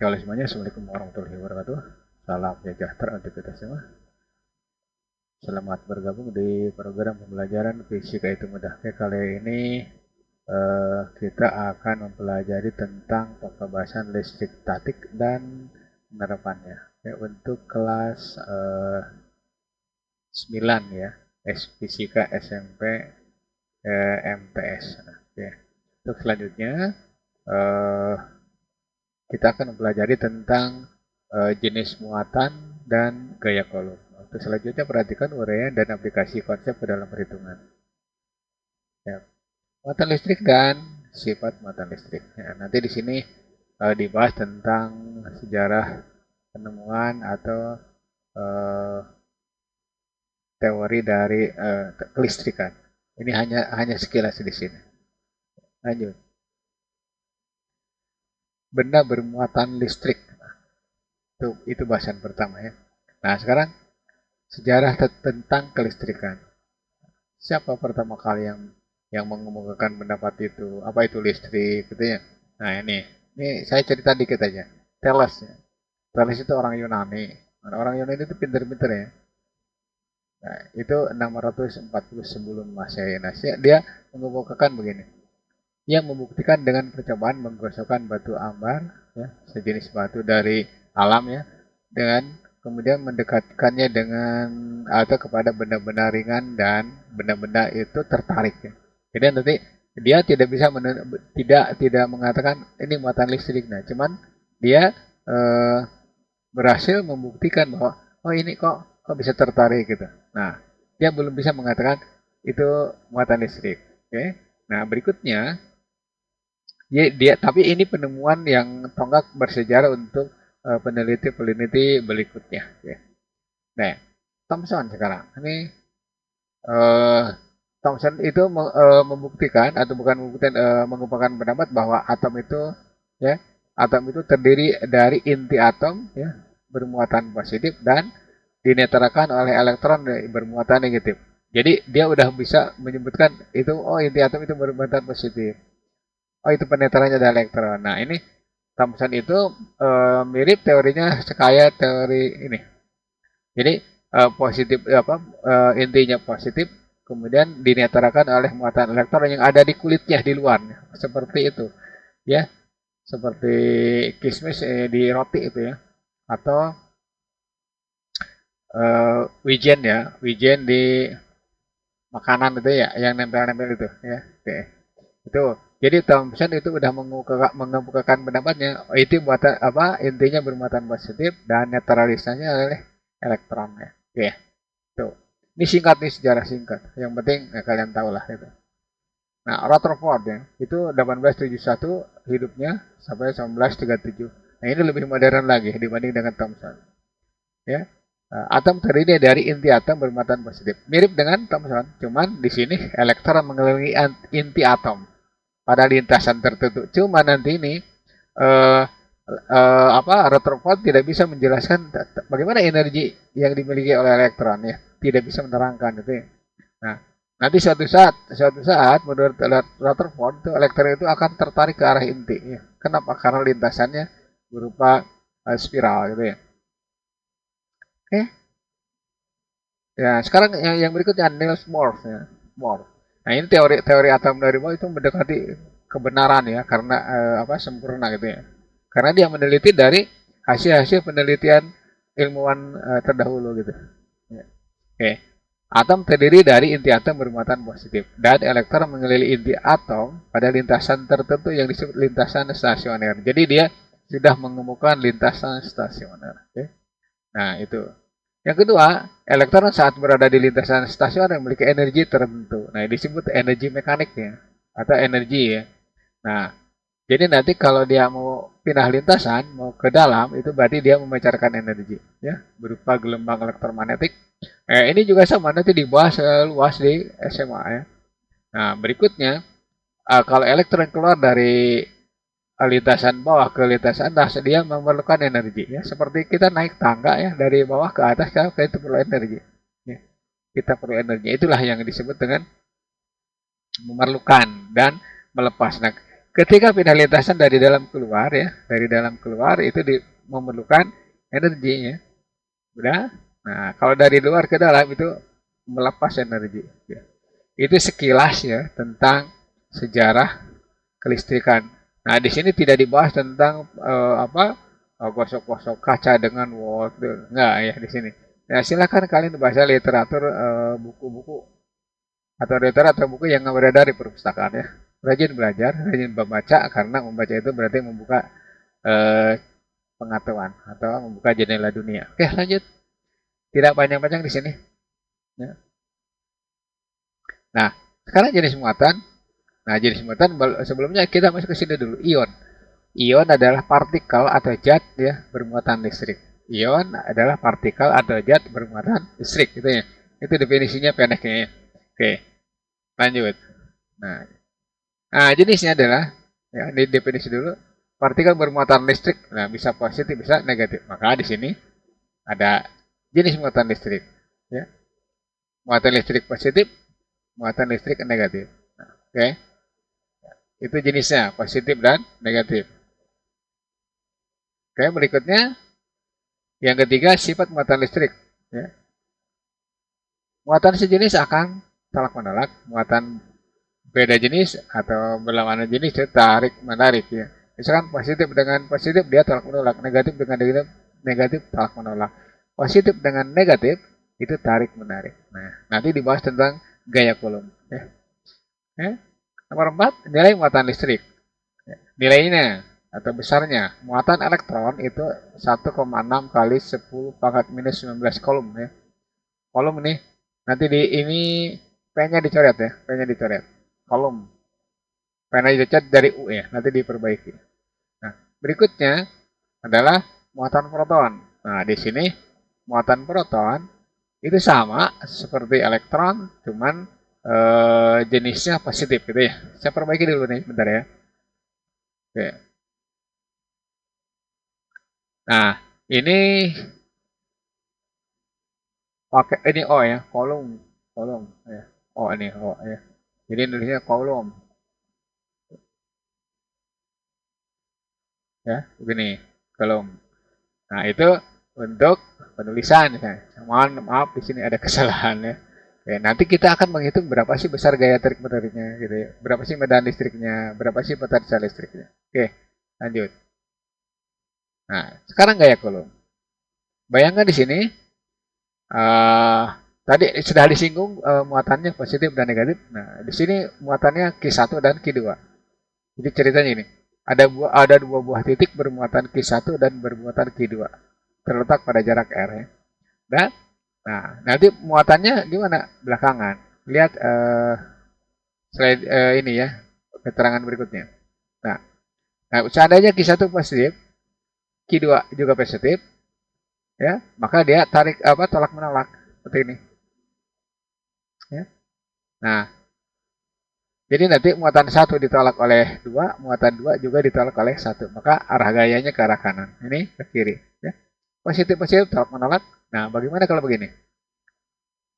Kalau semuanya, Assalamualaikum warahmatullahi wabarakatuh. Salam sejahtera untuk kita semua. Selamat bergabung di program pembelajaran Fisika itu Mudah. Oke, kali ini kita akan mempelajari tentang pembahasan listrik statik dan penerapannya. Oke, untuk kelas 9 ya, Fisika SMP MTS. Oke. Untuk selanjutnya eh, kita akan mempelajari tentang jenis muatan dan gaya kolom. Untuk selanjutnya perhatikan uraian dan aplikasi konsep ke dalam perhitungan. Ya. Muatan listrik dan sifat muatan listrik. Ya, nanti di sini dibahas tentang sejarah penemuan atau uh, teori dari kelistrikan. Ini hanya sekilas di sini. Lanjut. Benda bermuatan listrik. Itu bahasan pertama ya. Nah, sekarang sejarah tentang kelistrikan. Siapa pertama kali yang mengemukakan pendapat itu? Apa itu listrik gitu ya? Nah, ini saya cerita dikit aja. Thales ya. Thales itu orang Yunani. Orang Yunani itu pinter-pinter ya. Nah, itu 640 sebelum Masehi. Nah, dia mengemukakan begini. Ia membuktikan dengan percobaan menggosokkan batu ambar, ya, sejenis batu dari alam ya, dengan kemudian mendekatkannya dengan atau kepada benda-benda ringan dan benda-benda itu tertarik. Ya. Jadi nanti dia tidak bisa tidak mengatakan ini muatan listrik, nah, cuman dia berhasil membuktikan bahwa oh ini kok bisa tertarik gitu. Nah, dia belum bisa mengatakan itu muatan listrik. Oke. Nah, berikutnya tapi ini penemuan yang tonggak bersejarah untuk peneliti-peneliti berikutnya. Ya. Nah, Thomson sekarang. Ini Thomson itu membuktikan atau bukan membuktikan mengungkapkan pendapat bahwa atom itu terdiri dari inti atom ya bermuatan positif dan dinetralkan oleh elektron bermuatan negatif. Jadi dia udah bisa menyebutkan itu inti atom itu bermuatan positif. Oh, itu penetralnya ada elektron. Nah, ini Thomson itu mirip teorinya sekaya teori ini. Jadi positif intinya positif, kemudian dinetralkan oleh muatan elektron yang ada di kulitnya di luar, seperti itu, ya, seperti kismis di roti itu ya, atau wijen di makanan itu ya, yang nempel-nempel itu, ya, oke. Itu. Jadi Thomson itu udah mengemukakan pendapatnya. Itu buatan intinya bermuatan positif dan netralisasinya oleh elektron ya. Oke. Tuh. Ini singkat nih sejarah singkat. Yang penting kalian tahu lah itu. Nah, Rutherford ya, itu 1871 hidupnya sampai 1937. Nah, ini lebih modern lagi dibanding dengan Thomson. Ya. Atom terdiri dari inti atom bermuatan positif. Mirip dengan Thomson, cuman di sini elektron mengelilingi inti atom pada lintasan tertentu. Cuma nanti ini Rutherford tidak bisa menjelaskan bagaimana energi yang dimiliki oleh elektron ya, tidak bisa menerangkan itu. Ya. Nah, nanti suatu saat menurut Rutherford itu elektron itu akan tertarik ke arah inti. Ya. Kenapa? Karena lintasannya berupa spiral gitu ya. Oke. Ya, sekarang yang berikutnya Niels Bohr ya. Bohr. Nah, ini teori atom dari Bohr itu mendekati kebenaran ya karena sempurna gitu ya. Karena dia meneliti dari hasil-hasil penelitian ilmuwan terdahulu gitu. Ya. Oke. Atom terdiri dari inti atom bermuatan positif dan elektron mengelilingi inti atom pada lintasan tertentu yang disebut lintasan stasioner. Jadi dia sudah mengemukakan lintasan stasioner. Oke. Nah, itu. Yang kedua, elektron saat berada di lintasan stasioner memiliki energi tertentu. Nah, disebut energi mekanik ya, atau energi ya. Nah, jadi nanti kalau dia mau pindah lintasan, mau ke dalam, itu berarti dia memancarkan energi, ya, berupa gelombang elektromagnetik. Ini juga sama, nanti dibahas luas di SMA ya. Nah, berikutnya, kalau elektron keluar dari lintasan bawah ke lintasan atas dia memerlukan energi ya seperti kita naik tangga ya dari bawah ke atas kita perlu energi ya. Kita perlu energi itulah yang disebut dengan memerlukan dan melepas. Nah, Ketika pindah lintasan dari dalam keluar ya, dari dalam keluar itu memerlukan energinya. Udah? Nah, kalau dari luar ke dalam itu melepas energi. Ya. Itu sekilas ya tentang sejarah kelistrikan. Nah, di sini tidak dibahas tentang gosok-gosok kaca dengan watt, enggak ya di sini. Ya, silakan kalian baca literatur buku-buku atau literatur buku yang beredar di perpustakaan ya. Rajin belajar, rajin membaca karena membaca itu berarti membuka eh, pengetahuan atau membuka jendela dunia. Oke, lanjut. Tidak panjang-panjang di sini. Ya. Nah, sekarang jenis muatan. Nah, jenis muatan sebelumnya kita masuk ke sini dulu. Ion. Ion adalah partikel atau zat ya bermuatan listrik. Ion adalah partikel atau zat bermuatan listrik gitu ya. Itu definisinya pendeknya ya. Oke, lanjut. Nah, jenisnya adalah ya di definisi dulu partikel bermuatan listrik. Nah, bisa positif, bisa negatif. Maka di sini ada jenis muatan listrik ya. Muatan listrik positif, muatan listrik negatif. Nah, oke. Itu jenisnya positif dan negatif. Oke, berikutnya yang ketiga sifat muatan listrik ya. Muatan sejenis akan tolak menolak, muatan beda jenis atau berlawanan jenis itu tarik menarik ya. Misalkan positif dengan positif dia tolak menolak, negatif dengan negatif tolak menolak. Positif dengan negatif itu tarik menarik. Nah, nanti dibahas tentang gaya Coulomb ya. Nomor 4, nilai muatan listrik. Nilainya atau besarnya muatan elektron itu 1,6 kali 10 pangkat minus 19 Coulomb ya. Coulomb nih nanti di ini P-nya dicoret ya, P-nya dicoret. Coulomb. P-nya dicoret dari U ya, nanti diperbaiki. Nah, berikutnya adalah muatan proton. Nah, di sini muatan proton itu sama seperti elektron, cuman jenisnya positif gitu ya. Saya perbaiki dulu nih, bentar ya. Oke. Nah, ini pakai ini O ya, Coulomb, Coulomb ya. O ini O ya. Jadi nulisnya Coulomb ya, begini, Coulomb. Nah, itu untuk penulisan ya. Maaf di sini ada kesalahan ya. Oke, nanti kita akan menghitung berapa sih besar gaya tarik menariknya gitu ya. Berapa sih medan listriknya, berapa sih potensial listriknya. Oke, lanjut. Nah, sekarang gaya Coulomb. Bayangkan di sini tadi sudah disinggung muatannya positif dan negatif. Nah, di sini muatannya Q1 dan Q2. Jadi ceritanya ini, ada dua buah titik bermuatan Q1 dan bermuatan Q2. Terletak pada jarak R ya. Dan nah, nanti muatannya gimana belakangan. Lihat slide ini ya, keterangan berikutnya. Nah, seandainya Q1 positif, Q2 juga positif, ya, maka dia tarik tolak menolak seperti ini. Ya. Nah, jadi nanti muatan 1 ditolak oleh 2, muatan 2 juga ditolak oleh 1. Maka arah gayanya ke arah kanan. Ini ke kiri. Ya. Positif-positif tolak menolak. Nah, bagaimana kalau begini?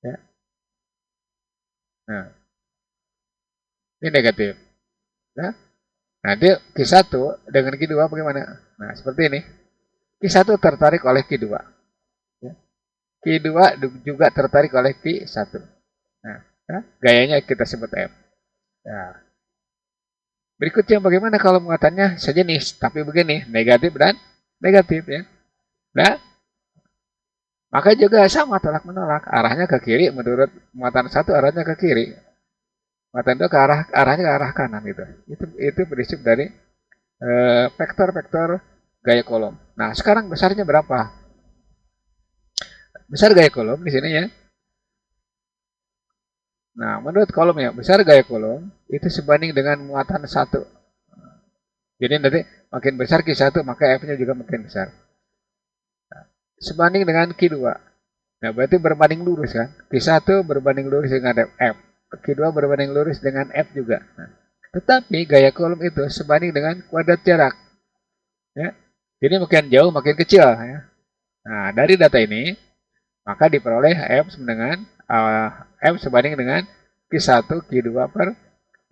Ya. Nah, ini negatif. Ya. Nanti Q1 dengan Q2 bagaimana? Nah, seperti ini. Q1 tertarik oleh Q2. Ya. Q2 juga tertarik oleh Q1. Nah, ya. Gayanya kita sebut M. Ya. Berikutnya bagaimana kalau muatannya sejenis, tapi begini, negatif dan negatif ya. Nah, maka juga sama tolak menolak, arahnya ke kiri menurut muatan 1 arahnya ke kiri. Muatan 2 arahnya ke arah kanan gitu. Itu prinsip dari vektor-vektor gaya Coulomb. Nah, sekarang besarnya berapa? Besar gaya Coulomb di sini ya. Nah, menurut Coulomb ya, besar gaya Coulomb itu sebanding dengan muatan 1. Jadi nanti makin besar Q1 maka F-nya juga makin besar. Nah, sebanding dengan Q2. Nah, berarti berbanding lurus kan. Q1 berbanding lurus dengan F. Q2 berbanding lurus dengan F juga. Nah, tetapi gaya Coulomb itu sebanding dengan kuadrat jarak. Ya. Jadi makin jauh makin kecil ya. Nah, dari data ini maka diperoleh F sebanding dengan Q1 Q2 per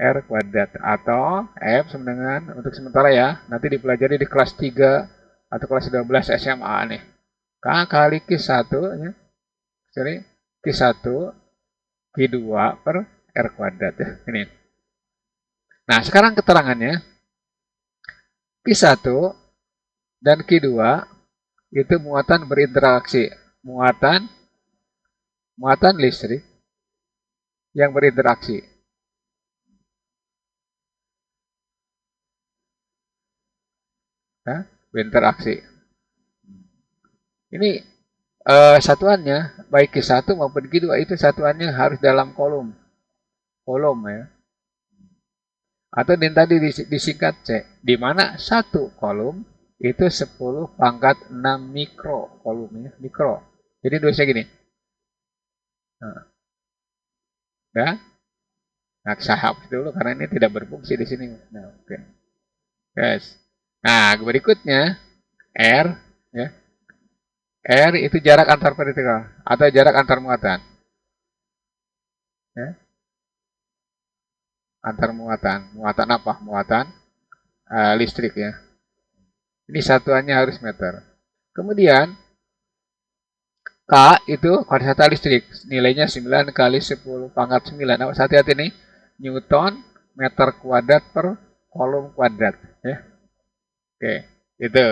R kuadrat. Atau F sama dengan, untuk sementara ya, nanti dipelajari di kelas 3 atau kelas 12 SMA nih. K kali Q1, ya. Sorry, Q1, Q2 per R kuadrat. Ya. Ini. Nah, sekarang keterangannya, Q1 dan Q2 itu muatan berinteraksi. Muatan listrik yang berinteraksi. Nah, berinteraksi. Ini satuannya, baik Q1 maupun Q2 itu satuannya harus dalam kolom. Kolom ya. Atau yang tadi disingkat C, di mana satu kolom itu 10 pangkat 6 mikro kolomnya, mikro. Jadi tulisnya gini. Nah, ya. Nah, saya hapus dulu karena ini tidak berfungsi di sini. Nah, oke. Yes. Nah, berikutnya R ya. R itu jarak antar partikel atau jarak antar muatan. Ya. Antar muatan. Muatan apa? Muatan listrik ya. Ini satuannya harus meter. Kemudian K itu kuadrat listrik. Nilainya 9 kali 10 pangkat 9. Awas hati-hati nih. Newton meter kuadrat per kolom kuadrat. Ya. Oke, itu.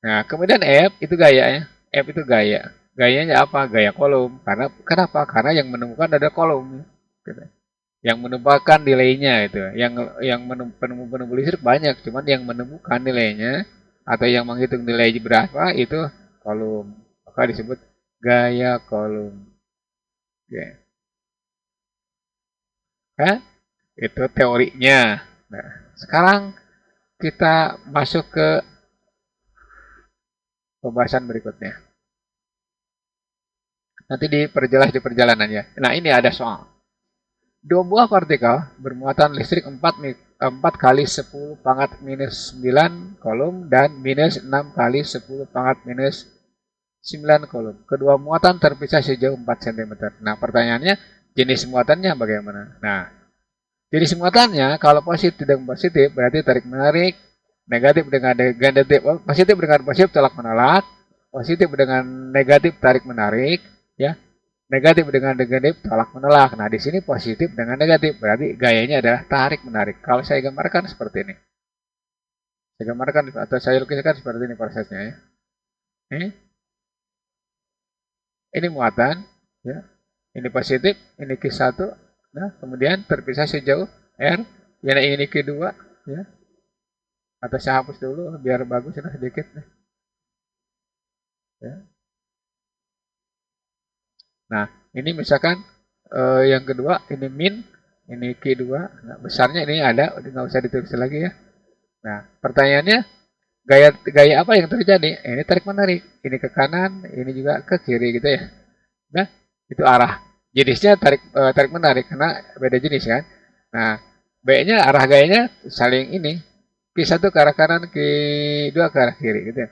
Nah, kemudian F itu gayanya. F itu gaya. Gayanya apa? Gaya kolom. Kenapa? Karena yang menemukan ada kolom. Gitu. Yang menemukan nilainya itu. Yang penemu listrik banyak, cuman yang menemukan nilainya atau yang menghitung nilai berapa itu kolom. Maka disebut gaya kolom. Oke. Kan? Itu teorinya. Nah, sekarang kita masuk ke pembahasan berikutnya. Nanti diperjelas di perjalanan ya. Nah, ini ada soal. Dua buah partikel bermuatan listrik 4 kali 10 pangkat minus 9 kolom dan minus 6 kali 10 pangkat minus 9 kolom. Kedua muatan terpisah sejauh 4 cm. Nah, pertanyaannya jenis muatannya bagaimana? Nah, jenis muatannya kalau positif dan positif berarti tarik menarik, negatif dengan negatif, positif dengan positif tolak menolak, positif dengan negatif tarik menarik, ya. Negatif dengan negatif tolak menolak. Nah, di sini positif dengan negatif berarti gayanya adalah tarik menarik. Kalau saya gambarkan seperti ini. Saya gambarkan atau saya lukiskan seperti ini prosesnya ya. Ini muatan ya. Ini positif, ini Q1. Nah, kemudian terpisah sejauh R. Yang ini Q2 ya. Atau saya hapus dulu biar bagus ya sedikit nih. Ya. Nah, ini misalkan yang kedua, ini min, ini Q2. Nah, besarnya ini ada, nggak usah ditulis lagi ya. Nah, pertanyaannya, gaya apa yang terjadi? Ini tarik menarik. Ini ke kanan, ini juga ke kiri gitu ya. Nah, itu arah. Jenisnya tarik menarik karena beda jenis kan. Nah, B-nya arah gayanya saling ini. Q1 ke arah kanan, Q2 ke arah kiri gitu ya.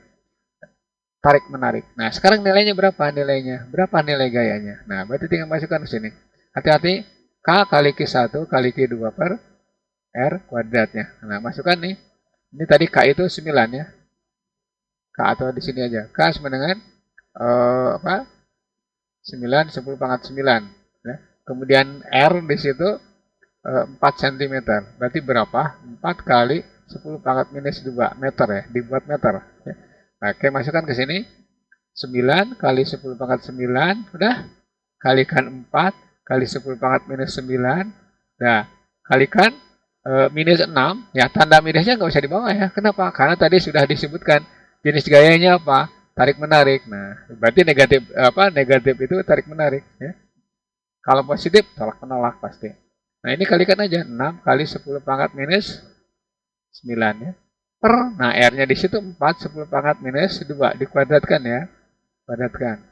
Tarik menarik. Nah, sekarang nilainya berapa nilainya? Berapa nilai gayanya? Nah, berarti tinggal masukkan ke sini. Hati-hati, K kali Q1 kali Q2 per R kuadratnya. Nah, masukkan nih. Ini tadi K itu 9 ya. K atau di sini aja. K sama dengan apa? 9 10 pangkat 9 ya. Kemudian R di situ 4 cm. Berarti berapa? 4 kali 10 pangkat minus 2 meter ya. Dibuat meter ya. Nah, oke, masukkan ke sini. 9 kali 10 pangkat 9. Udah. Kalikan 4 kali 10 pangkat minus 9. Nah, kalikan minus 6. Ya, tanda minusnya nggak usah dibawa ya. Kenapa? Karena tadi sudah disebutkan jenis gayanya apa? Tarik menarik. Nah, berarti negatif apa? Negatif itu tarik menarik ya. Kalau positif tolak menolak pasti. Nah, ini kalikan aja 6 kali 10 pangkat minus 9 ya. Nah, R-nya di situ 4 10 pangkat minus 2 dikuadratkan ya. Kuadratkan.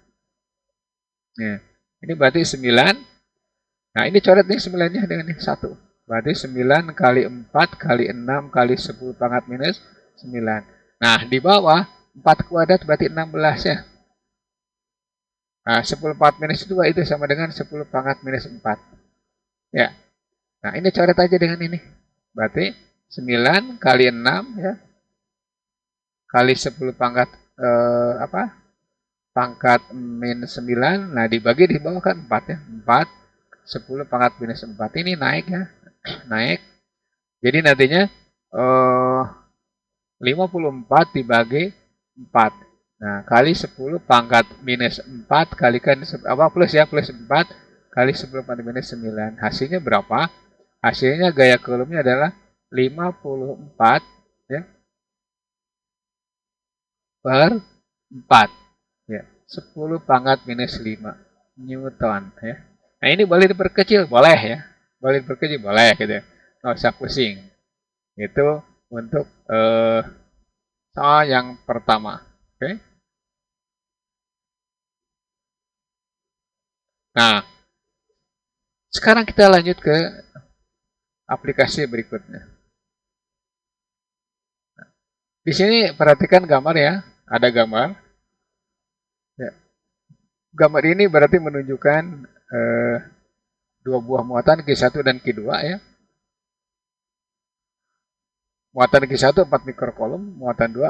Nah, ini berarti 9. Nah, ini coret nih 9-nya dengan 1. Berarti 9 kali 4 kali 6 kali 10 pangkat minus 9. Nah, di bawah 4 kuadrat berarti 16 ya. Nah, 10 pangkat minus 2 itu sama dengan 10 pangkat minus 4. Ya. Nah, ini coret aja dengan ini. Berarti 9 kali 6 ya, kali 10 pangkat apa? Pangkat min 9. Nah, dibagi di bawah kan 4 ya. 4 10 pangkat minus 4 ini naik ya. Naik. Jadi nantinya 54 dibagi 4. Nah, kali 10 pangkat minus 4 kalikan apa plus ya, plus 4 kali 10 pangkat minus 9. Hasilnya berapa? Hasilnya gaya Coulombnya adalah 54 ya, per 4 ya. 10 pangkat minus 5 Newton ya. Nah, ini boleh diperkecil, boleh ya. Boleh diperkecil, boleh gitu ya. Nggak usah pusing. Itu untuk soal yang pertama. Oke. Nah, sekarang kita lanjut ke aplikasi berikutnya. Di sini perhatikan gambar ya, ada gambar. Ya. Gambar ini berarti menunjukkan dua buah muatan Q1 dan Q2 ya. Muatan Q1 4 mikrokolom, muatan 2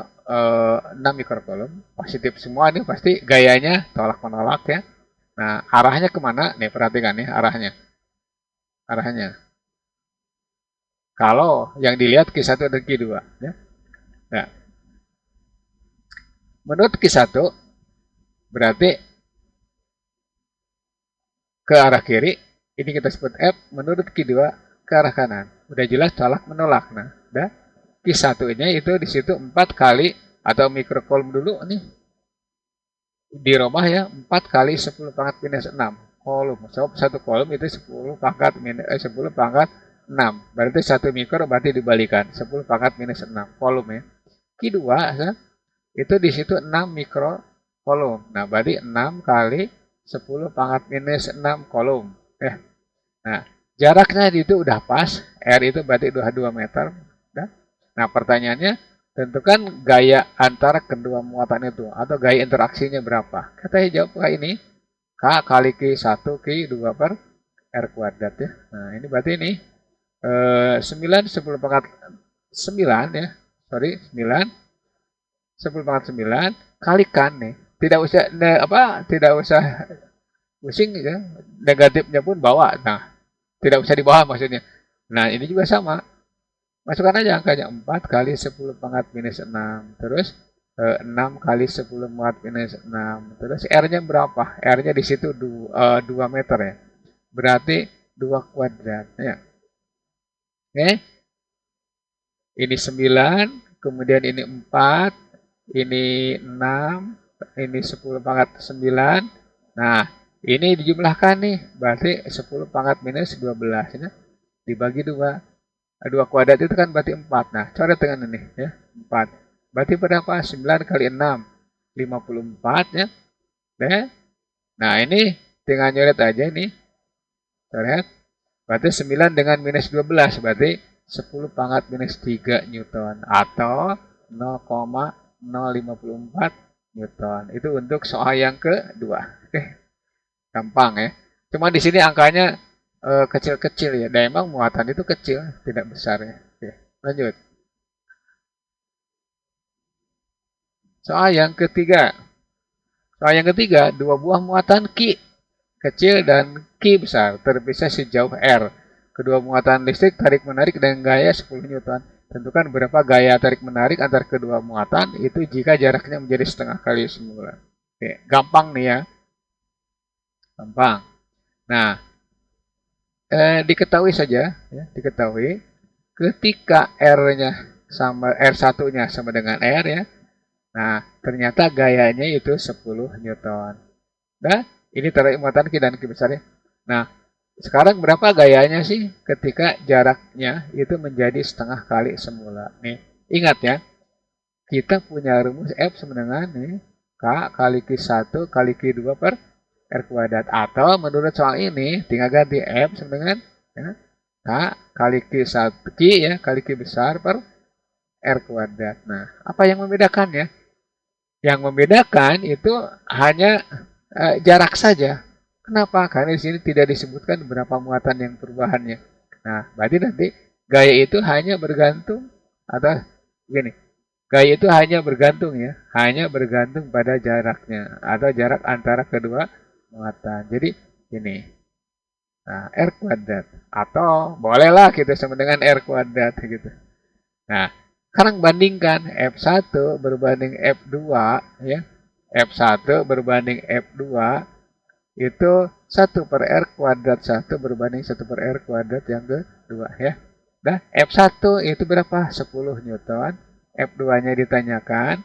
6 mikrokolom. Positif semua ini pasti gayanya tolak menolak ya. Nah, arahnya kemana? Nih perhatikan nih arahnya. Arahnya. Kalau yang dilihat Q1 dan Q2 ya. Nah, menurut Q1 berarti ke arah kiri, ini kita sebut F, menurut Q2 ke arah kanan. Udah jelas tolak menolak. Nah, udah Q1-nya itu di situ 4 kali atau mikrokolom dulu nih. Di rumah ya, 4 kali 10 pangkat minus 6 kolom. So, satu kolom itu 10 pangkat 10 pangkat 6. Berarti 1 mikro berarti dibalikan 10 pangkat minus 6 kolom ya. Q2 ya, itu di situ 6 mikro kolom. Nah, berarti 6 kali 10 pangkat minus 6 kolom. Nah, jaraknya itu udah pas. R itu berarti 22 meter. Nah, pertanyaannya, tentukan gaya antara kedua muatan itu. Atau gaya interaksinya berapa. Kita jawab kayak ini. K kali Q1, Q2 per R kuadrat ya. Nah, ini berarti ini 9, 10 pangkat 9 ya. Sorry, 9 10 pangkat 9 kalikan nih. Tidak usah pusing ya. Negatifnya pun bawa. Nah, tidak usah dibawa maksudnya. Nah, ini juga sama. Masukkan aja angkanya 4 kali 10 pangkat minus 6. Terus 6 kali 10 pangkat minus 6. Terus R-nya berapa? R-nya di situ 2 meter ya. Berarti 2 kuadrat ya. Oke. Ini 9, kemudian ini 4, ini 6, ini 10 pangkat 9. Nah, ini dijumlahkan nih, berarti 10 pangkat minus 12 ya. Dibagi 2. 2 kuadrat itu kan berarti 4. Nah, coret dengan ini ya, 4. Berarti berapa? 9 kali 6, 54 ya. Nah, ini tinggal nyoret aja ini. Coret. Berarti 9 dengan minus 12, berarti 10 pangkat minus 3 Newton atau 0,054 Newton. Itu untuk soal yang kedua. Oke, gampang ya. Cuma di sini angkanya kecil-kecil ya. Dan emang muatan itu kecil, tidak besar ya. Oke, lanjut. Soal yang ketiga. Soal yang ketiga, dua buah muatan Q kecil dan Q besar terpisah sejauh R. Kedua muatan listrik tarik-menarik dengan gaya 10 Newton. Tentukan berapa gaya tarik-menarik antar kedua muatan itu jika jaraknya menjadi setengah kali semula. Oke, gampang nih ya. Gampang. Nah, diketahui saja, ya, diketahui ketika R-nya sama R1-nya sama dengan R ya. Nah, ternyata gayanya itu 10 Newton. Nah, ini tarik muatan Q dan Q besar ya. Nah, sekarang berapa gayanya sih ketika jaraknya itu menjadi setengah kali semula? Nih, ingat ya, kita punya rumus F sama dengan nih, K kali Q1 kali Q2 per R kuadrat. Atau menurut soal ini, tinggal ganti F sama dengan ya, K kali Q1 Q ya, kali Q besar per R kuadrat. Nah, apa yang membedakannya? Yang membedakan itu hanya jarak saja. Kenapa? Karena di sini tidak disebutkan berapa muatan yang perubahannya. Nah, berarti nanti gaya itu hanya bergantung atau gini, gaya itu hanya bergantung ya, hanya bergantung pada jaraknya atau jarak antara kedua muatan. Jadi ini, nah, R kuadrat atau bolehlah kita sama dengan R kuadrat gitu. Nah, sekarang bandingkan F1 berbanding F2 ya. F1 berbanding F2 itu 1/R kuadrat 1 berbanding 1/R kuadrat yang kedua ya. Nah, F1 itu berapa? 10 Newton. F2-nya ditanyakan.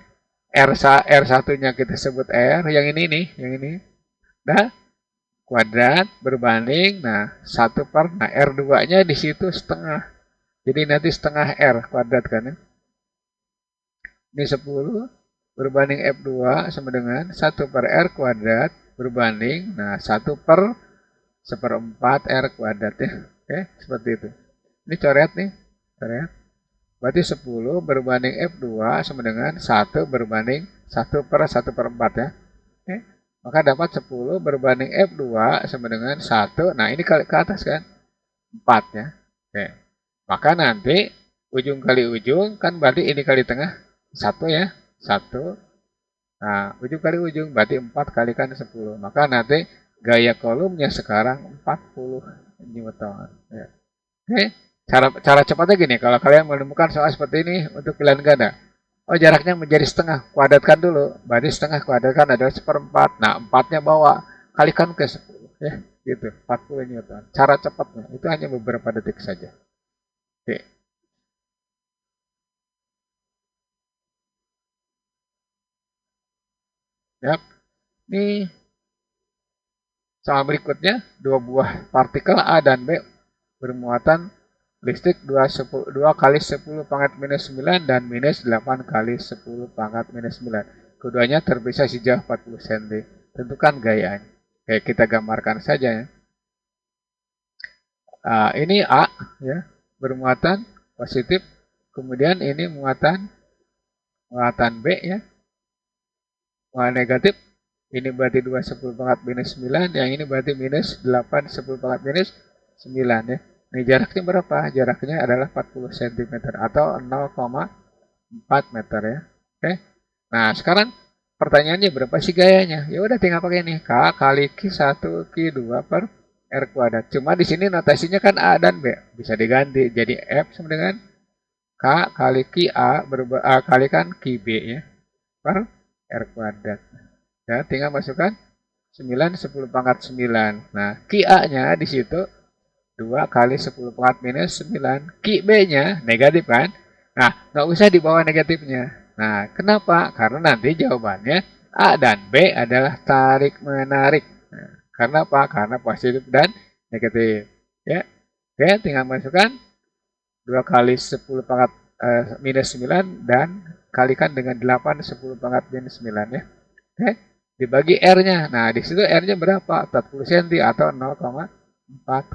R1-nya kita sebut R. Yang ini nih, yang ini. Nah, kuadrat berbanding, nah, 1/, nah, R2-nya di situ setengah. Jadi nanti setengah R kuadrat kan ya. Ini 10 berbanding F2 sama dengan 1/R kuadrat berbanding, nah, 1/1/4 R kuadrat ya. Oke, seperti itu. Ini coret nih, coret. Berarti 10 berbanding F2 sama dengan 1 berbanding 1/1/4 ya. Oke. Maka dapat 10 berbanding F2 sama dengan 1. Nah, ini kali ke atas kan? 4 ya. Oke. Maka nanti ujung kali ujung kan berarti ini kali tengah 1 ya. 1. Nah, ujung kali ujung berarti 4 kalikan 10. Maka nanti gaya kolomnya sekarang 40 Newton. Ya. Oke. Cara cepatnya gini, kalau kalian menemukan soal seperti ini untuk pilihan ganda. Oh, jaraknya menjadi setengah, kuadratkan dulu. Berarti setengah kuadratkan adalah 1/4. Nah, 4-nya bawa, kalikan ke 10. Ya, gitu, 40 Newton. Cara cepatnya, itu hanya beberapa detik saja. Oke. Yap. Ini soal berikutnya, dua buah partikel A dan B bermuatan listrik 2 kali 10 pangkat minus 9 dan minus 8 kali 10 pangkat minus 9. Keduanya terpisah sejauh 40 cm. Tentukan gayanya. Oke, kita gambarkan saja ya. Ini A ya, bermuatan positif. Kemudian ini muatan B ya, muatan negatif. Ini berarti 2 10 pangkat minus 9, yang ini berarti minus 8 10 pangkat minus 9 ya. Ini jaraknya berapa? Jaraknya adalah 40 cm atau 0,4 meter ya. Oke. Nah, sekarang pertanyaannya berapa sih gayanya? Ya udah tinggal pakai nih, K kali Q1 Q2 per R kuadrat. Cuma di sini notasinya kan A dan B. Bisa diganti jadi F sama dengan K kali QA kalikan QB ya per R kuadrat. Ya, tinggal masukkan 9 10 pangkat 9. Nah, QA-nya di situ 2 kali 10 pangkat minus 9. QB-nya negatif kan? Nah, nggak usah dibawa negatifnya. Nah, kenapa? Karena nanti jawabannya A dan B adalah tarik-menarik. Nah, karena apa? Karena positif dan negatif. Ya, oke, tinggal masukkan 2 kali 10 pangkat minus 9 dan kalikan dengan 8 10 pangkat minus 9 ya. Oke, dibagi R-nya. Nah, di situ R-nya berapa? 40 cm atau 0,4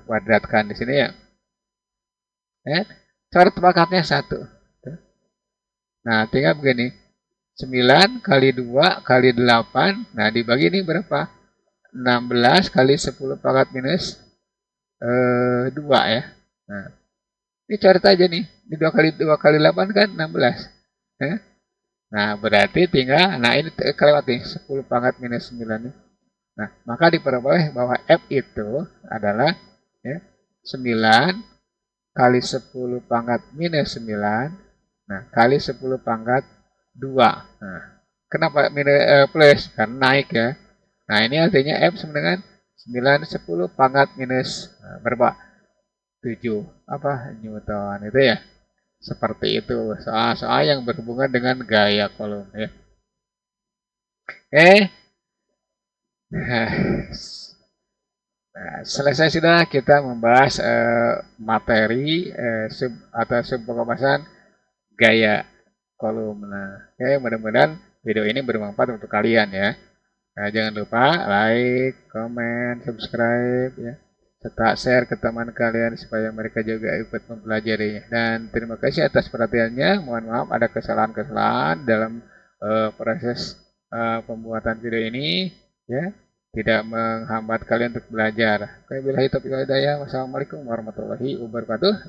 kuadratkan di sini ya. Coret pangkatnya 1. Nah, tinggal begini. 9 kali 2 kali 8. Nah, dibagi ini berapa? 16 kali 10 pangkat minus 2 ya. Nah, ini coret aja nih. Ini 2 kali 8 kan 16. Nah, berarti tinggal, nah ini kelewat nih, 10 pangkat minus 9 nih. Nah, maka diperoleh bahwa F itu adalah ya, 9 kali 10 pangkat minus 9, nah, kali 10 pangkat 2. Nah, kenapa plus? Karena naik ya. Nah, ini artinya F sama dengan 9 10 pangkat minus berapa? 7 apa Newton itu ya. Seperti itu soal-soal yang berhubungan dengan gaya kolom ya. Nah, selesai sudah kita membahas materi atau sub pembahasan gaya kolom. Nah, mudah-mudahan video ini bermanfaat untuk kalian ya. Nah, jangan lupa like, comment, subscribe ya, serta share ke teman kalian supaya mereka juga ikut mempelajarinya. Dan terima kasih atas perhatiannya. Mohon maaf ada kesalahan-kesalahan dalam proses pembuatan video ini ya. tidak menghambat kalian untuk belajar. Wabillahi taufiq wal hidayah. Wassalamualaikum warahmatullahi wabarakatuh.